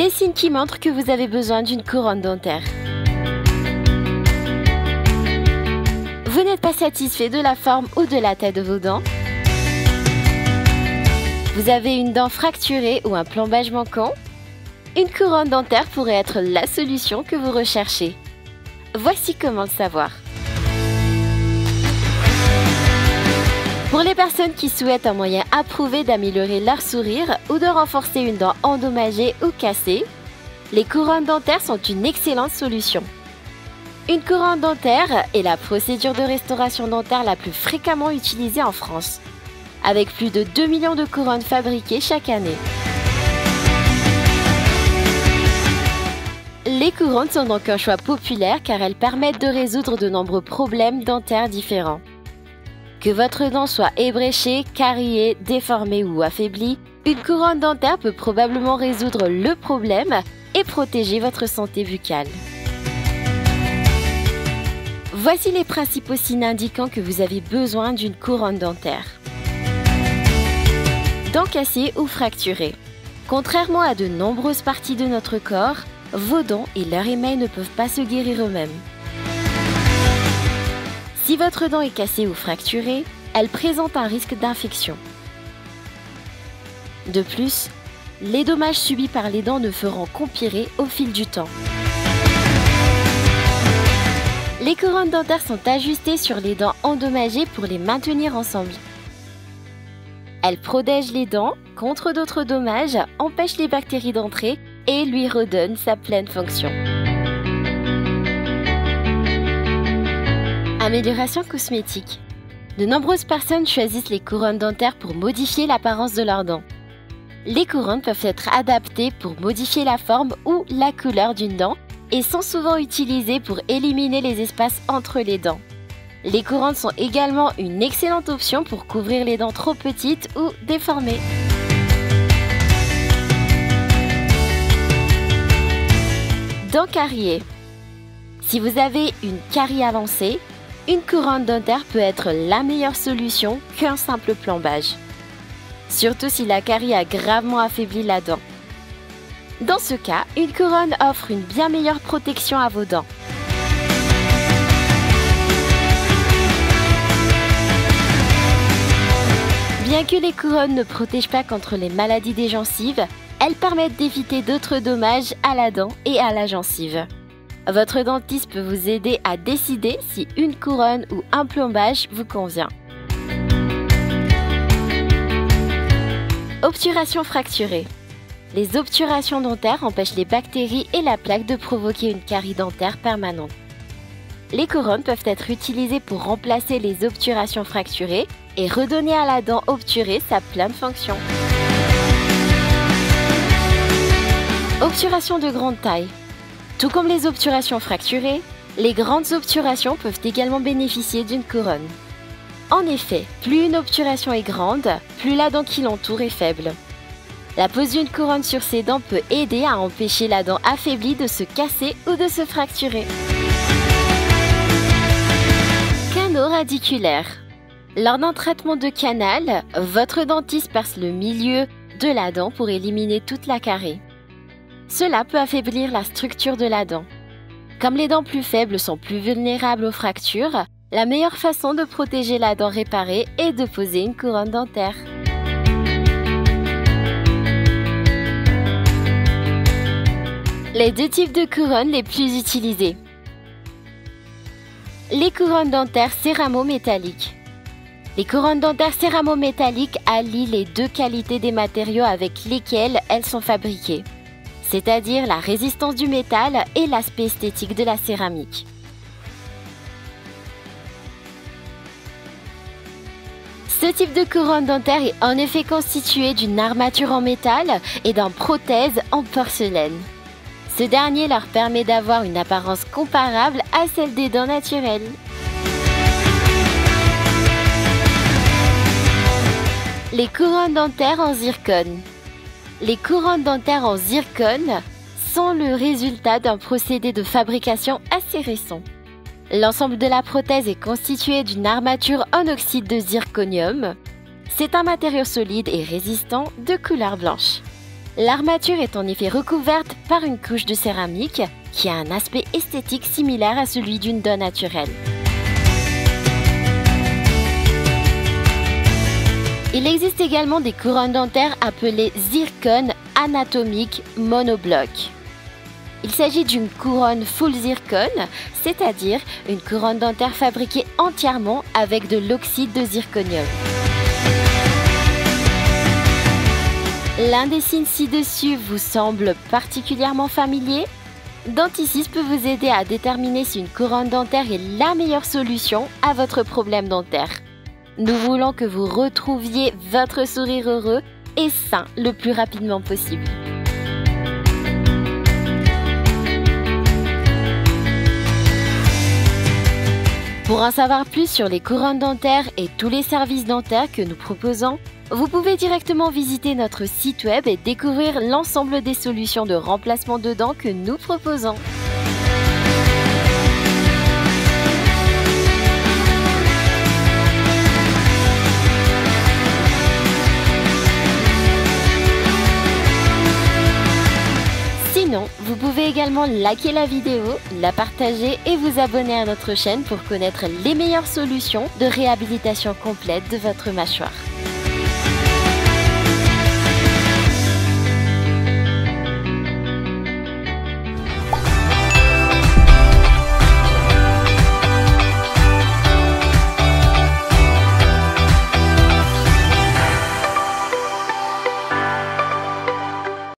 Les signes qui montrent que vous avez besoin d'une couronne dentaire. Vous n'êtes pas satisfait de la forme ou de la taille de vos dents. Vous avez une dent fracturée ou un plombage manquant. Une couronne dentaire pourrait être la solution que vous recherchez. Voici comment le savoir. Pour les personnes qui souhaitent un moyen approuvé d'améliorer leur sourire ou de renforcer une dent endommagée ou cassée, les couronnes dentaires sont une excellente solution. Une couronne dentaire est la procédure de restauration dentaire la plus fréquemment utilisée en France, avec plus de 2 millions de couronnes fabriquées chaque année. Les couronnes sont donc un choix populaire car elles permettent de résoudre de nombreux problèmes dentaires différents. Que votre dent soit ébréchée, cariée, déformée ou affaiblie, une couronne dentaire peut probablement résoudre le problème et protéger votre santé buccale. Voici les principaux signes indiquant que vous avez besoin d'une couronne dentaire. Dents cassées ou fracturées. Contrairement à de nombreuses parties de notre corps, vos dents et leur émail ne peuvent pas se guérir eux-mêmes. Si votre dent est cassée ou fracturée, elle présente un risque d'infection. De plus, les dommages subis par les dents ne feront qu'empirer au fil du temps. Les couronnes dentaires sont ajustées sur les dents endommagées pour les maintenir ensemble. Elles protègent les dents contre d'autres dommages, empêchent les bactéries d'entrer et lui redonnent sa pleine fonction. Amélioration cosmétique. De nombreuses personnes choisissent les couronnes dentaires pour modifier l'apparence de leurs dents. Les couronnes peuvent être adaptées pour modifier la forme ou la couleur d'une dent et sont souvent utilisées pour éliminer les espaces entre les dents. Les couronnes sont également une excellente option pour couvrir les dents trop petites ou déformées. Dents cariées. Si vous avez une carie avancée, une couronne dentaire peut être la meilleure solution qu'un simple plombage. Surtout si la carie a gravement affaibli la dent. Dans ce cas, une couronne offre une bien meilleure protection à vos dents. Bien que les couronnes ne protègent pas contre les maladies des gencives, elles permettent d'éviter d'autres dommages à la dent et à la gencive. Votre dentiste peut vous aider à décider si une couronne ou un plombage vous convient. Obturation fracturée. Les obturations dentaires empêchent les bactéries et la plaque de provoquer une carie dentaire permanente. Les couronnes peuvent être utilisées pour remplacer les obturations fracturées et redonner à la dent obturée sa pleine fonction. Obturation de grande taille. Tout comme les obturations fracturées, les grandes obturations peuvent également bénéficier d'une couronne. En effet, plus une obturation est grande, plus la dent qui l'entoure est faible. La pose d'une couronne sur ces dents peut aider à empêcher la dent affaiblie de se casser ou de se fracturer. Canaux radiculaires. Lors d'un traitement de canal, votre dentiste perce le milieu de la dent pour éliminer toute la carie. Cela peut affaiblir la structure de la dent. Comme les dents plus faibles sont plus vulnérables aux fractures, la meilleure façon de protéger la dent réparée est de poser une couronne dentaire. Les deux types de couronnes les plus utilisés. Les couronnes dentaires céramo-métalliques. Les couronnes dentaires céramo-métalliques allient les deux qualités des matériaux avec lesquels elles sont fabriquées, c'est-à-dire la résistance du métal et l'aspect esthétique de la céramique. Ce type de couronne dentaire est en effet constitué d'une armature en métal et d'une prothèse en porcelaine. Ce dernier leur permet d'avoir une apparence comparable à celle des dents naturelles. Les couronnes dentaires en zircone. Les couronnes dentaires en zircone sont le résultat d'un procédé de fabrication assez récent. L'ensemble de la prothèse est constitué d'une armature en oxyde de zirconium. C'est un matériau solide et résistant de couleur blanche. L'armature est en effet recouverte par une couche de céramique qui a un aspect esthétique similaire à celui d'une dent naturelle. Il existe également des couronnes dentaires appelées zircon anatomique monobloc. Il s'agit d'une couronne full zircon, c'est-à-dire une couronne dentaire fabriquée entièrement avec de l'oxyde de zirconium. L'un des signes ci-dessus vous semble particulièrement familier? Denticis peut vous aider à déterminer si une couronne dentaire est la meilleure solution à votre problème dentaire. Nous voulons que vous retrouviez votre sourire heureux et sain le plus rapidement possible. Pour en savoir plus sur les couronnes dentaires et tous les services dentaires que nous proposons, vous pouvez directement visiter notre site web et découvrir l'ensemble des solutions de remplacement de dents que nous proposons. Sinon, vous pouvez également liker la vidéo, la partager et vous abonner à notre chaîne pour connaître les meilleures solutions de réhabilitation complète de votre mâchoire.